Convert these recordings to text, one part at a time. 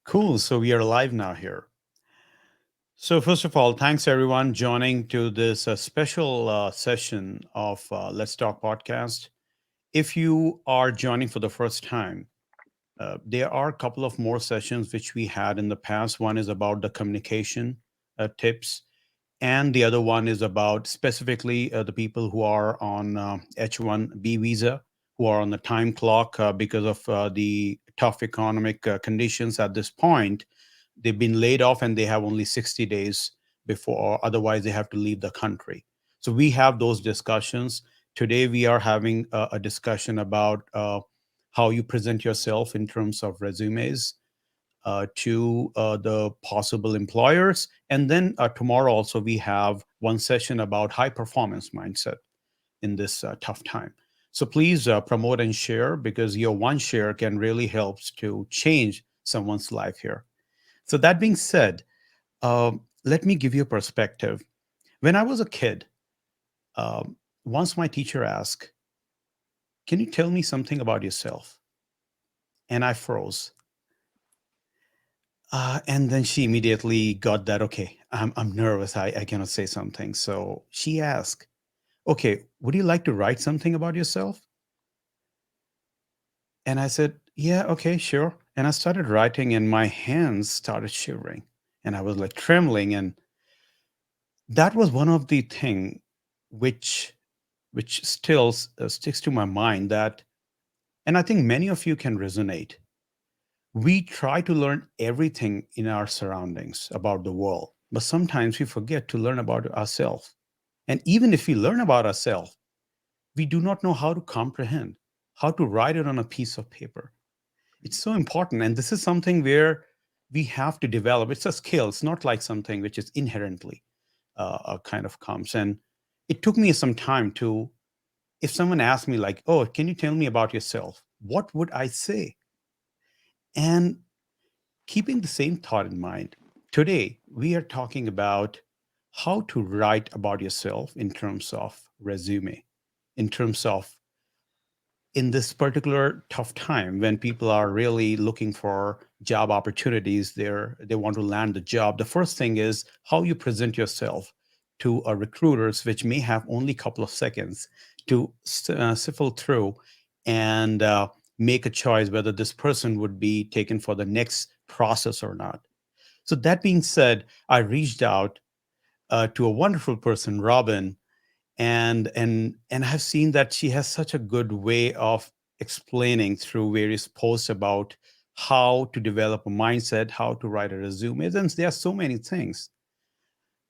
Cool. So we are live now here. So first of all, thanks everyone joining to this special session of Let's Talk podcast. If you are joining for the first time, there are a couple of more sessions which we had in the past. One is about the communication tips, and the other one is about specifically the people who are on H-1B visa, who are on the time clock because of the tough economic conditions at this point. They've been laid off and they have only 60 days before, otherwise they have to leave the country. So we have those discussions. Today we are having a discussion about how you present yourself in terms of resumes to the possible employers. And then tomorrow also we have one session about high performance mindset in this tough time. So please promote and share, because your one share can really help to change someone's life here. So that being said, let me give you a perspective. When I was a kid, once my teacher asked, "Can you tell me something about yourself?" And I froze. And then she immediately got that, okay, I'm nervous. I cannot say something. So she asked, "Okay, would you like to write something about yourself?" And I said, "Yeah, okay, sure." And I started writing, and my hands started shivering, and I was like trembling. And that was one of the thing which still sticks to my mind, that, and I think many of you can resonate. We try to learn everything in our surroundings about the world, but sometimes we forget to learn about ourselves. And even if we learn about ourselves, we do not know how to comprehend, how to write it on a piece of paper. It's so important. And this is something where we have to develop. It's a skill. It's not like something which is inherently kind of comes. And it took me some time to, if someone asked me, like, "Oh, can you tell me about yourself?" What would I say? And keeping the same thought in mind, today we are talking about how to write about yourself in terms of resume, in terms of, in this particular tough time when people are really looking for job opportunities, they want to land the job. The first thing is how you present yourself to a recruiters, which may have only a couple of seconds to sift through and make a choice whether this person would be taken for the next process or not. So that being said, I reached out to a wonderful person, Robin, and I've seen that she has such a good way of explaining through various posts about how to develop a mindset, how to write a resume. And there are so many things.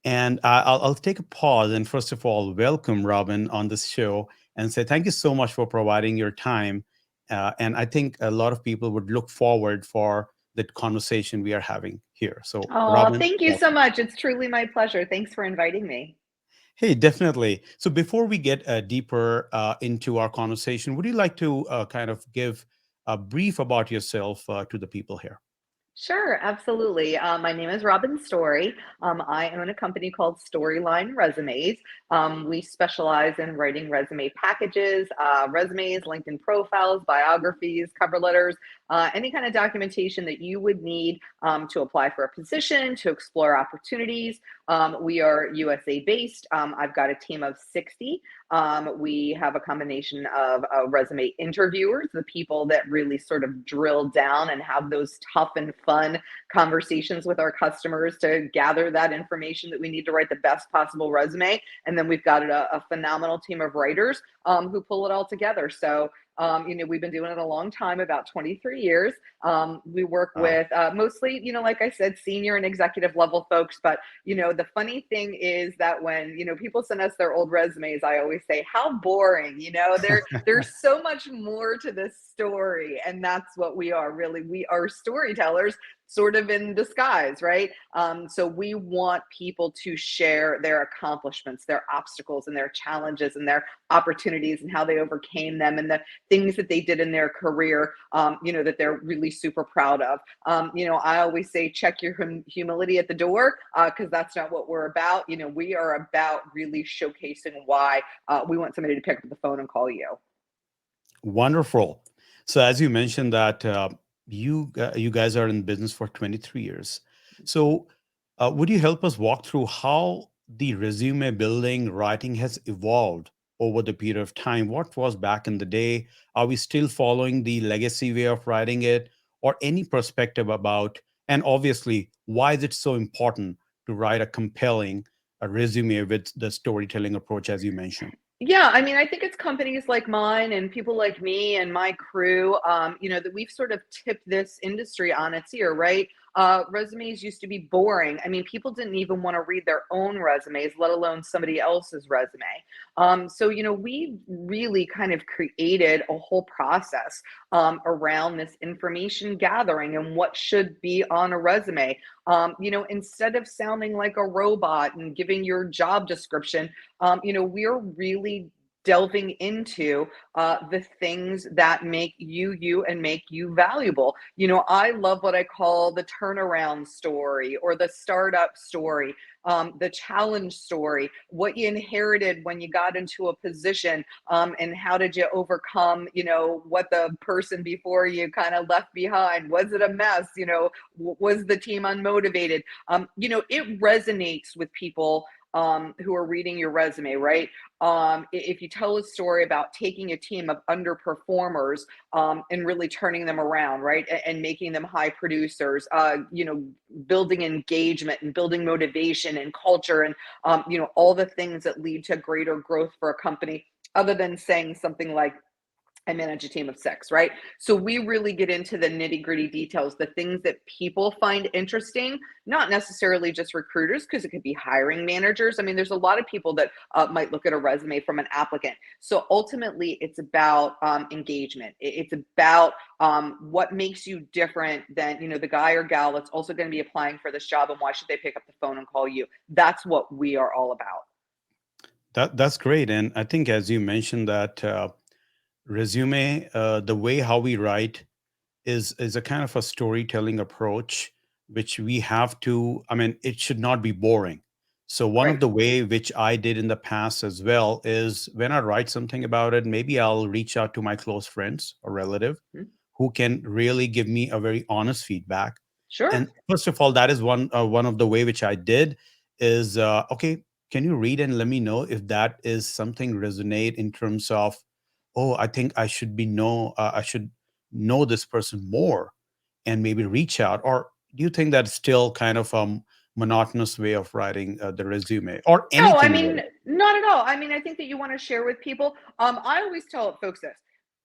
And I'll take a pause and first of all welcome Robin on this show and say thank you so much for providing your time. And I think a lot of people would look forward for the conversation we are having here. So Oh, Robin, thank you so welcome. much. It's truly my pleasure. Thanks for inviting me. Hey, definitely. So before we get deeper into our conversation, would you like to kind of give a brief about yourself to the people here? Sure, absolutely. My name is Robynn Storey. I own a company called Storyline Resumes. We specialize in writing resume packages, resumes, LinkedIn profiles, biographies, cover letters, any kind of documentation that you would need to apply for a position, to explore opportunities. We are USA based. I've got a team of 60. We have a combination of resume interviewers, the people that really sort of drill down and have those tough and fun conversations with our customers to gather that information that we need to write the best possible resume. And then we've got a phenomenal team of writers who pull it all together. So, we've been doing it a long time, about 23 years. We work Wow. with mostly, like I said, senior and executive level folks. But, the funny thing is that when, people send us their old resumes, I always say, how boring, there's so much more to this story. And that's what we are really. We are storytellers sort of in disguise, right? So we want people to share their accomplishments, their obstacles, and their challenges, and their opportunities, and how they overcame them, and the things that they did in their career, that they're really super proud of. I always say, check your humility at the door, because that's not what we're about. We are about really showcasing why we want somebody to pick up the phone and call you. Wonderful. So as you mentioned that You guys are in business for 23 years. So, would you help us walk through how the resume building writing has evolved over the period of time? What was back in the day? Are we still following the legacy way of writing it, or any perspective about? And obviously, why is it so important to write a compelling a resume with the storytelling approach, as you mentioned? Yeah, I mean, I think it's companies like mine and people like me and my crew, that we've sort of tipped this industry on its ear, right? Resumes used to be boring. I mean, people didn't even want to read their own resumes, let alone somebody else's resume. We really kind of created a whole process around this information gathering and what should be on a resume. Instead of sounding like a robot and giving your job description, we're really delving into the things that make you you and make you valuable. I love what I call the turnaround story or the startup story, the challenge story, what you inherited when you got into a position, and how did you overcome, what the person before you kind of left behind. Was it a mess? Was the team unmotivated? It resonates with people who are reading your resume, right? If you tell a story about taking a team of underperformers and really turning them around, right, and making them high producers, building engagement and building motivation and culture, and all the things that lead to greater growth for a company, other than saying something like, I manage a team of six, right? So we really get into the nitty gritty details, the things that people find interesting, not necessarily just recruiters, because it could be hiring managers. I mean, there's a lot of people that might look at a resume from an applicant. So ultimately, it's about engagement. It's about what makes you different than, the guy or gal that's also going to be applying for this job, and why should they pick up the phone and call you? That's what we are all about. That's great, and I think as you mentioned that. Resume, the way how we write is a kind of a storytelling approach, which we have to. I mean, it should not be boring. So one of Right. the way which I did in the past as well is when I write something about it, maybe I'll reach out to my close friends or relative Mhm. who can really give me a very honest feedback. Sure. And first of all, that is one of the way which I did is okay. Can you read and let me know if that is something resonate in terms of, oh, I think I should know this person more and maybe reach out, or do you think that's still kind of a monotonous way of writing the resume or No, I anything mean, really? not at all. I mean, I think that you want to share with people. I always tell folks this: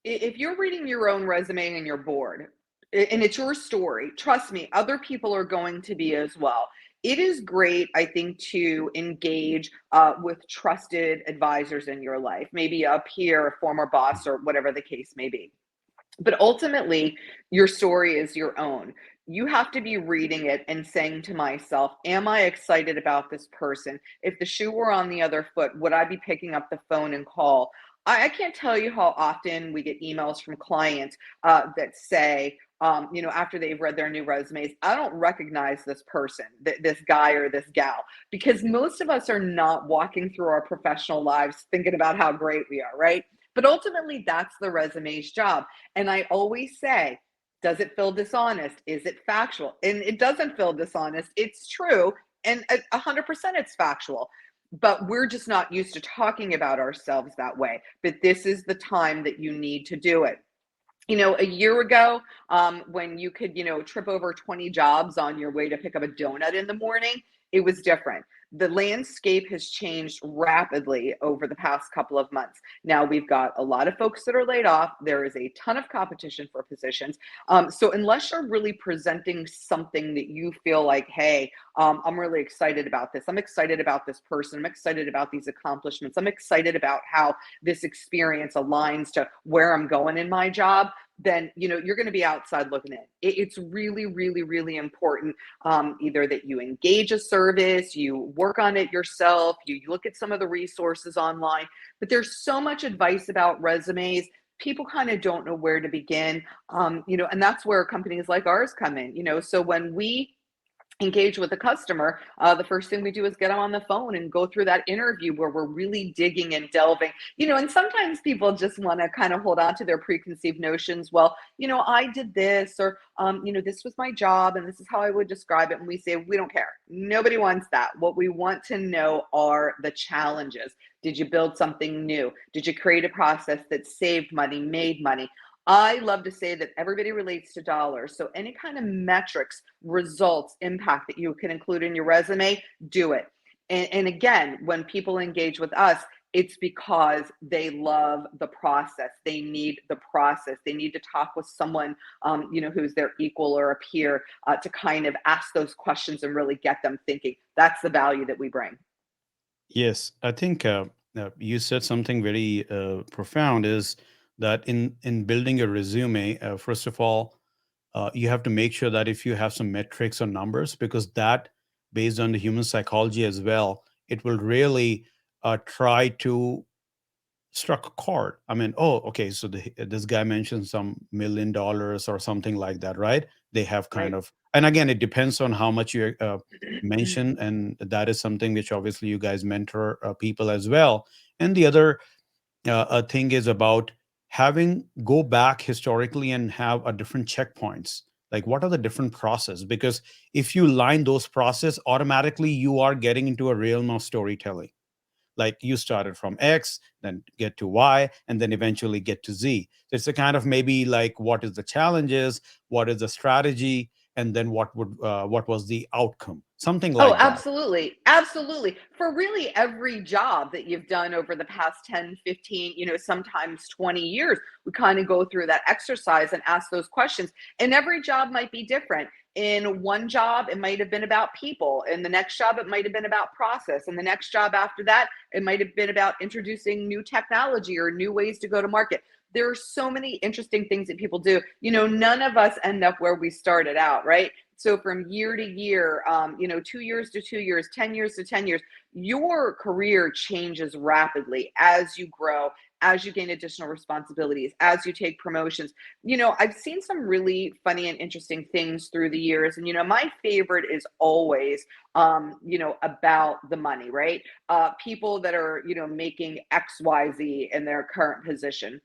if you're reading your own resume and you're bored, and it's your story, trust me, other people are going to be as well. It is great, I think, to engage with trusted advisors in your life, maybe a peer, a former boss, or whatever the case may be. But ultimately, your story is your own. You have to be reading it and saying to myself, am I excited about this person? If the shoe were on the other foot, would I be picking up the phone and call? I can't tell you how often we get emails from clients that say, after they've read their new resumes, I don't recognize this person, this guy or this gal, because most of us are not walking through our professional lives thinking about how great we are, right? But ultimately, that's the resume's job. And I always say, does it feel dishonest? Is it factual? And it doesn't feel dishonest. It's true. And 100% it's factual. But we're just not used to talking about ourselves that way. But this is the time that you need to do it. A year ago, when you could, trip over 20 jobs on your way to pick up a donut in the morning, it was different. The landscape has changed rapidly over the past couple of months. Now we've got a lot of folks that are laid off. There is a ton of competition for positions. So unless you're really presenting something that you feel like, hey, I'm really excited about this. I'm excited about this person. I'm excited about these accomplishments. I'm excited about how this experience aligns to where I'm going in my job, then you're going to be outside looking in. It's really, really, really important, either that you engage a service, you work on it yourself, you look at some of the resources online. But there's so much advice about resumes. People kind of don't know where to begin, and that's where companies like ours come in. So when we engage with a customer, the first thing we do is get them on the phone and go through that interview where we're really digging and delving. And sometimes people just want to kind of hold on to their preconceived notions. Well, I did this, or, this was my job and this is how I would describe it. And we say, we don't care. Nobody wants that. What we want to know are the challenges. Did you build something new? Did you create a process that saved money, made money? I love to say that everybody relates to dollars. So any kind of metrics, results, impact that you can include in your resume, do it. And again, when people engage with us, it's because they love the process. They need the process. They need to talk with someone, who's their equal or a peer, to kind of ask those questions and really get them thinking. That's the value that we bring. Yes, I think you said something very profound is that in building a resume, first of all, you have to make sure that if you have some metrics or numbers, because that, based on the human psychology as well, it will really try to struck a chord. I mean, oh, okay, so this guy mentioned some $1 million or something like that, right? They have kind Right. of, and again, it depends on how much you mention, and that is something which obviously you guys mentor people as well. And the other thing is about having go back historically and have a different checkpoints. Like, what are the different process? Because if you line those process, automatically you are getting into a realm of storytelling. Like, you started from X, then get to Y, and then eventually get to Z. So it's a kind of maybe like, what is the challenges, what is the strategy, and then what was the outcome, something Oh, like that. absolutely. Absolutely. For really every job that you've done over the past 10, 15, sometimes 20 years, we kind of go through that exercise and ask those questions. And every job might be different. In one job, it might have been about people. In the next job, it might have been about process. And the next job after that, it might have been about introducing new technology or new ways to go to market. There are so many interesting things that people do. None of us end up where we started out, right? So from year to year, 2 years to 2 years, 10 years to 10 years, your career changes rapidly as you grow, as you gain additional responsibilities, as you take promotions. I've seen some really funny and interesting things through the years. And, my favorite is always, about the money, right? People that are, making XYZ in their current position,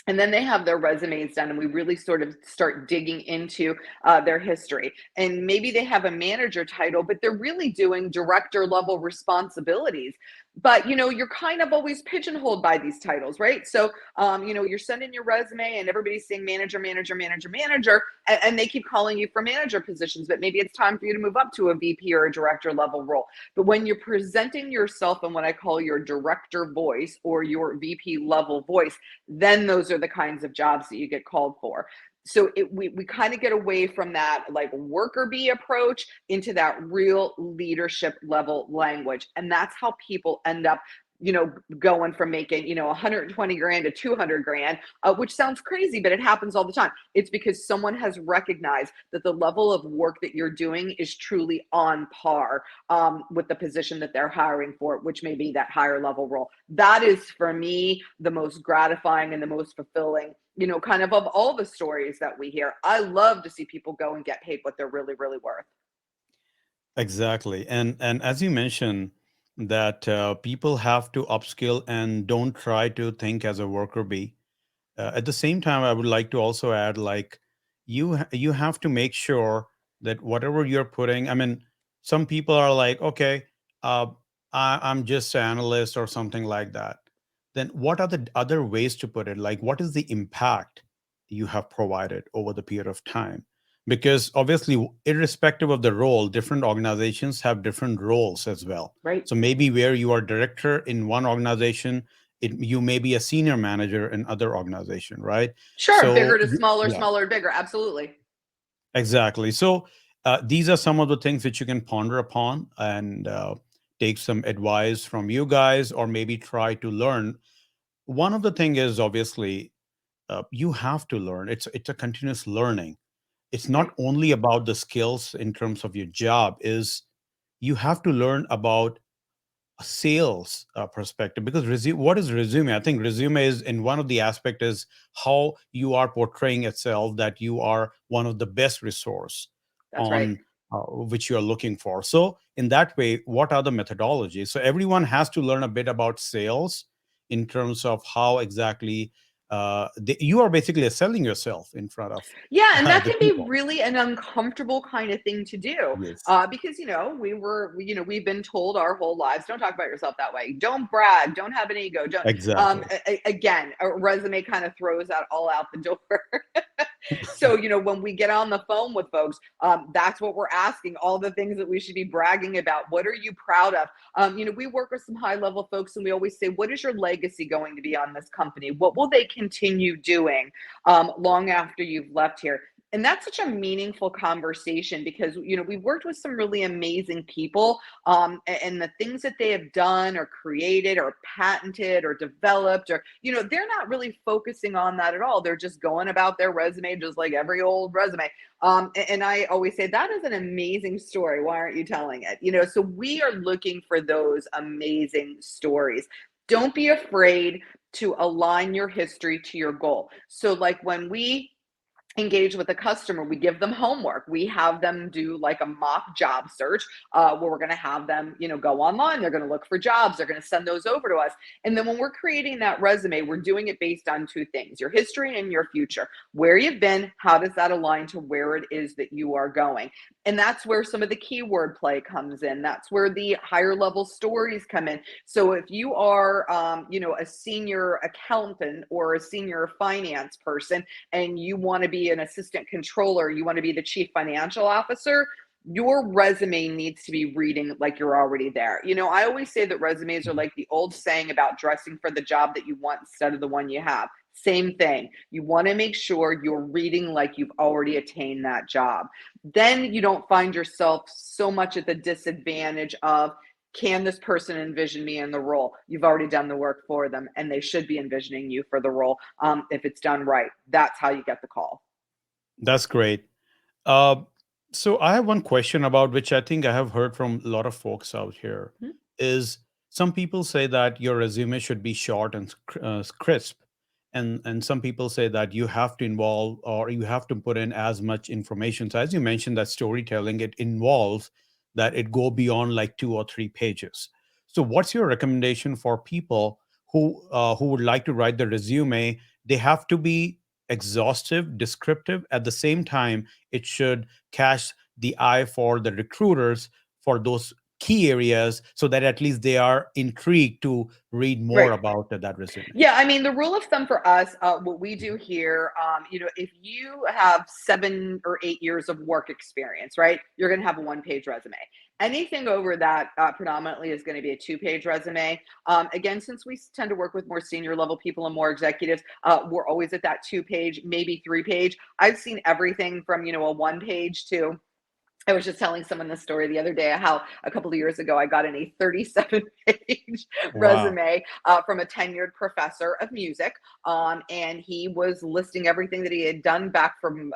and then they have their resumes done and we really sort of start digging into their history, and maybe they have a manager title but they're really doing director level responsibilities. But you're kind of always pigeonholed by these titles, right? So you're sending your resume and everybody's saying manager, manager, manager, manager, and they keep calling you for manager positions, but maybe it's time for you to move up to a VP or a director level role. But when you're presenting yourself in what I call your director voice or your VP level voice, then those are the kinds of jobs that you get called for. So we kind of get away from that like worker bee approach into that real leadership level language. And that's how people end up, going from making, 120 grand to 200 grand, which sounds crazy, but it happens all the time. It's because someone has recognized that the level of work that you're doing is truly on par with the position that they're hiring for, which may be that higher level role. That is for me the most gratifying and the most fulfilling, kind of all the stories that we hear. I love to see people go and get paid what they're really, really worth. Exactly. And as you mentioned, that people have to upskill and don't try to think as a worker bee. At the same time, I would like to also add, like, you have to make sure that whatever you're putting, I mean, some people are like, okay, uh, I'm just an analyst or something like that. Then what are the other ways to put it? Like, what is the impact you have provided over the period of time? Because obviously, irrespective of the role, different organizations have different roles as well. Right. So maybe where you are director in one organization, you may be a senior manager in other organization, right? Sure. So Bigger to smaller, yeah, smaller to bigger. Absolutely. exactly. So these are some of the things which you can ponder upon and take some advice from you guys, or maybe try to learn. One of the thing is, obviously, you have to learn. It's a continuous learning. It's not Right. only about the skills in terms of your job. Is you have to learn about a sales perspective, because what is resume? I think resume is, in one of the aspect, is how you are portraying itself, that you are one of the best resource That's right. on which you're looking for. So, in that way, what are the methodologies? So, everyone has to learn a bit about sales in terms of how exactly you are basically selling yourself in front of Yeah, and that the can be people. really an uncomfortable kind of thing to do, Yes, because we've been told our whole lives, don't talk about yourself that way, don't brag, don't have an ego, don't. exactly. Again, a resume kind of throws that all out the door. So, when we get on the phone with folks, that's what we're asking, all the things that we should be bragging about. What are you proud of? We work with some high level folks and we always say, what is your legacy going to be on this company? What will they continue doing long after you've left here? And that's such a meaningful conversation because we've worked with some really amazing people, and the things that they have done or created or patented or developed, or they're not really focusing on that at all. They're just going about their resume just like every old resume. And I always say that is an amazing story. Why aren't you telling it? So we are looking for those amazing stories. Don't be afraid to align your history to your goal. So like when we engage with a customer, we give them homework. We have them do like a mock job search, where we're going to have them go online, they're going to look for jobs, they're going to send those over to us. And then when we're creating that resume, we're doing it based on two things: your history and your future. Where you've been, how does that align to where it is that you are going? And that's where some of the keyword play comes in. That's where the higher level stories come in. So if you are a senior accountant or a senior finance person and you want to be an assistant controller, you want to be the chief financial officer, your resume needs to be reading like you're already there. I always say that resumes are like the old saying about dressing for the job that you want instead of the one you have. Same thing. You want to make sure you're reading like you've already attained that job. Then you don't find yourself so much at the disadvantage of, can this person envision me in the role? You've already done the work for them, and they should be envisioning you for the role, if it's done right. That's how you get the call. That's great. Uh, so I have one question about which I think I have heard from a lot of folks out here Mhm. is some people say that your resume should be short and crisp. And some people say that you have to involve or you have to put in as much information. So as you mentioned that storytelling, it involves that it go beyond like 2 or 3 pages. So what's your recommendation for people who would like to write the resume? They have to be exhaustive, descriptive. At the same time, it should catch the eye for the recruiters for those key areas so that at least they are intrigued to read more Right. about that resume. Yeah, I mean, the rule of thumb for us, what we do here, if you have 7 or 8 years of work experience, right, you're going to have a one-page resume. Anything over that predominantly is going to be a two-page resume. Again, since we tend to work with more senior level people and more executives, we're always at that two-page, maybe three-page. I've seen everything from, a one-page to, I was just telling someone this story the other day how a couple of years ago I got in a 37-page Wow. resume from a tenured professor of music, and he was listing everything that he had done back from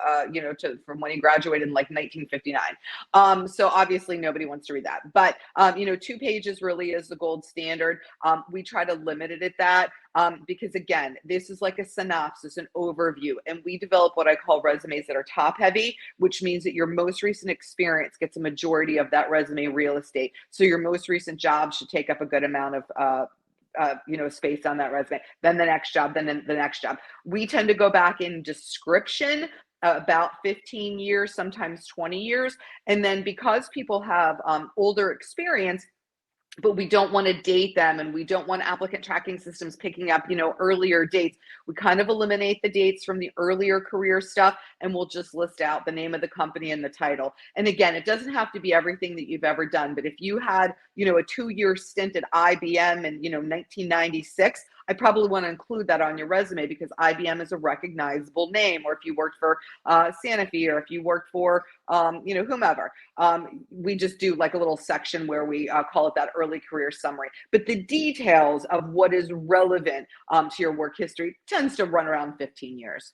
from when he graduated in like 1959. So obviously nobody wants to read that, but 2 pages really is the gold standard. We try to limit it at that, because again, this is like a synopsis, an overview, and we develop what I call resumes that are top heavy, which means that your most recent experience gets a majority of that resume real estate. So your most recent job should take up a good amount of space on that resume. Then the next job, then the next job. We tend to go back in description about 15 years, sometimes 20 years. And then because people have older experience, but we don't want to date them and we don't want applicant tracking systems picking up earlier dates, we kind of eliminate the dates from the earlier career stuff, and we'll just list out the name of the company and the title. And again, it doesn't have to be everything that you've ever done, but if you had a 2-year stint at IBM in 1996, I probably want to include that on your resume because IBM is a recognizable name. Or if you worked for Sanofi, or if you worked for whomever, we just do like a little section where we call it that early career summary. But the details of what is relevant to your work history tends to run around 15 years.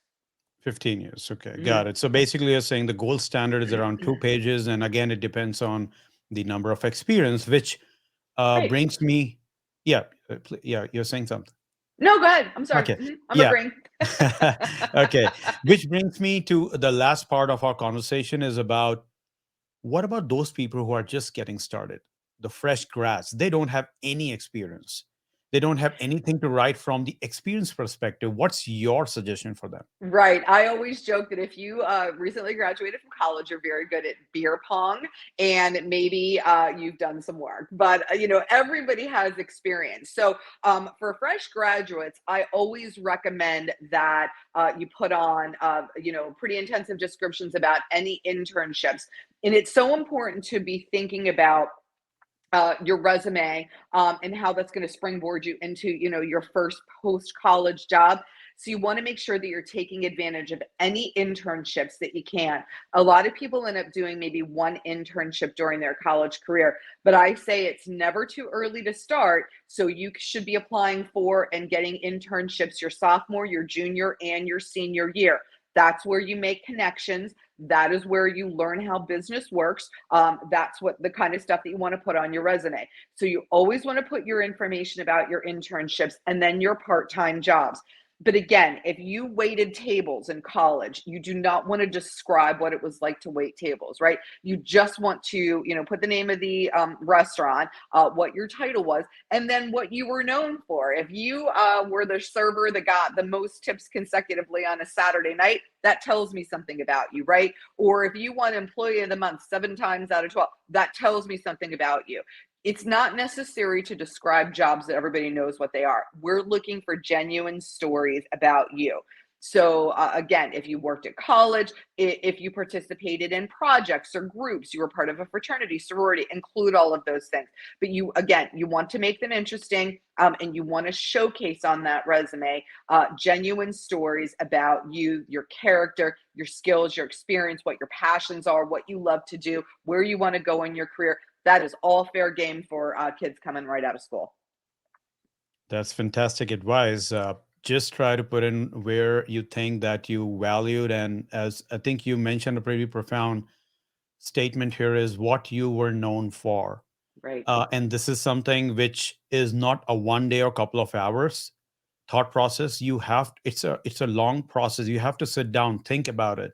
15 years. Okay, Mhm. got it. So basically, you're saying the gold standard is around 2 pages. And again, it depends on the number of experience, which Right. brings me, yeah, yeah, you're saying something. No, go ahead. I'm sorry. Okay, I'm yeah. agreeing. Okay, which brings me to the last part of our conversation is about What about those people who are just getting started, the fresh grads? They don't have any experience. They don't have anything to write from the experience perspective. What's your suggestion for them? Right. I always joke that if you recently graduated from college, you're very good at beer pong, and maybe you've done some work. But everybody has experience. So for fresh graduates, I always recommend that you put on pretty intensive descriptions about any internships, and it's so important to be thinking about your resume, and how that's going to springboard you into your first post college job. So you want to make sure that you're taking advantage of any internships that you can. A lot of people end up doing maybe one internship during their college career, but I say it's never too early to start. So you should be applying for and getting internships your sophomore, your junior, and your senior year. That's where you make connections. That is where you learn how business works. That's what the kind of stuff that you want to put on your resume. So you always want to put your information about your internships and then your part-time jobs. But again, if you waited tables in college, you do not want to describe what it was like to wait tables, right? You just want to, put the name of the restaurant, what your title was, and then what you were known for. If you were the server that got the most tips consecutively on a Saturday night, that tells me something about you, right? Or if you won Employee of the Month 7 times out of 12, that tells me something about you. It's not necessary to describe jobs that everybody knows what they are. We're looking for genuine stories about you. So, again, if you worked at college, if you participated in projects or groups, you were part of a fraternity, sorority, include all of those things. But you want to make them interesting, and you want to showcase on that resume genuine stories about you, your character, your skills, your experience, what your passions are, what you love to do, where you want to go in your career. That is all fair game for kids coming right out of school. That's fantastic advice. Just try to put in where you think that you valued. And as I think you mentioned, a pretty profound statement here is what you were known for. Right. And this is something which is not a one day or couple of hours thought process. It's a long process. You have to sit down, think about it.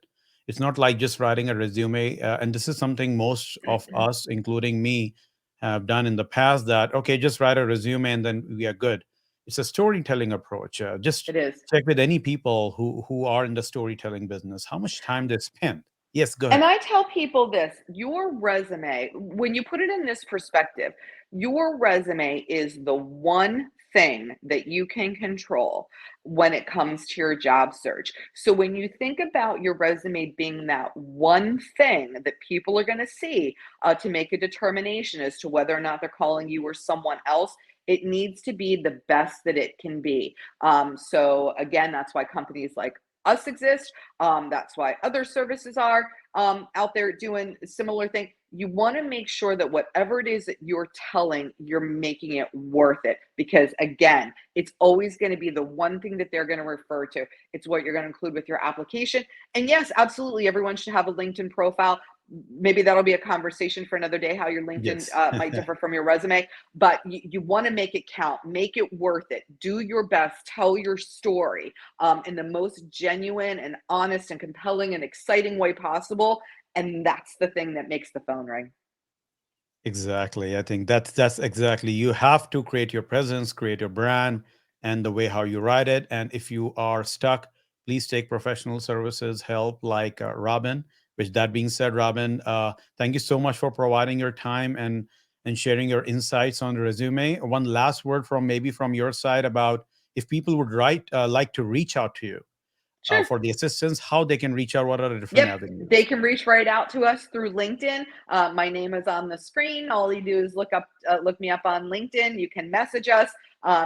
It's not like just writing a resume. And this is something most of us, including me, have done in the past, that okay, just write a resume and then we are good. It's a storytelling approach. Just It is. check with any people who are in the storytelling business how much time they spend. Yes, go And ahead. I tell people this, your resume, when you put it in this perspective, your resume is the one thing that you can control when it comes to your job search. So when you think about your resume being that one thing that people are going to see to make a determination as to whether or not they're calling you or someone else, it needs to be the best that it can be. So again, that's why companies like us exist. That's why other services are out there doing a similar thing. You want to make sure that whatever it is that you're telling, you're making it worth it. Because again, it's always going to be the one thing that they're going to refer to. It's what you're going to include with your application. And yes, absolutely, everyone should have a LinkedIn profile. Maybe that'll be a conversation for another day, how your LinkedIn Yes. might differ from your resume. But you want to make it count, make it worth it. Do your best, tell your story in the most genuine and honest and compelling and exciting way possible. And that's the thing that makes the phone ring. Exactly. I think that's exactly. You have to create your presence, create your brand, and the way how you write it. And if you are stuck, please take professional services help like Robin. Which that being said, Robin, thank you so much for providing your time and sharing your insights on the resume. One last word from maybe from your side about if people would write like to reach out to you Sure. for the assistance, how they can reach out. What are the different Yep, they avenues? can reach right out to us through LinkedIn. My name is on the screen. All you do is look me up on LinkedIn. You can message us.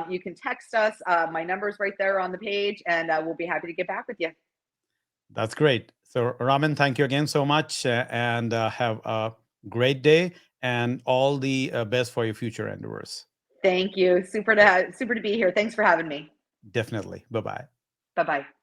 You can text us. My number's right there on the page, and we'll be happy to get back with you. That's great. So, Raman, thank you again so much, and have a great day and all the best for your future endeavors. Thank you. Super to be here. Thanks for having me. Definitely. Bye bye. Bye bye.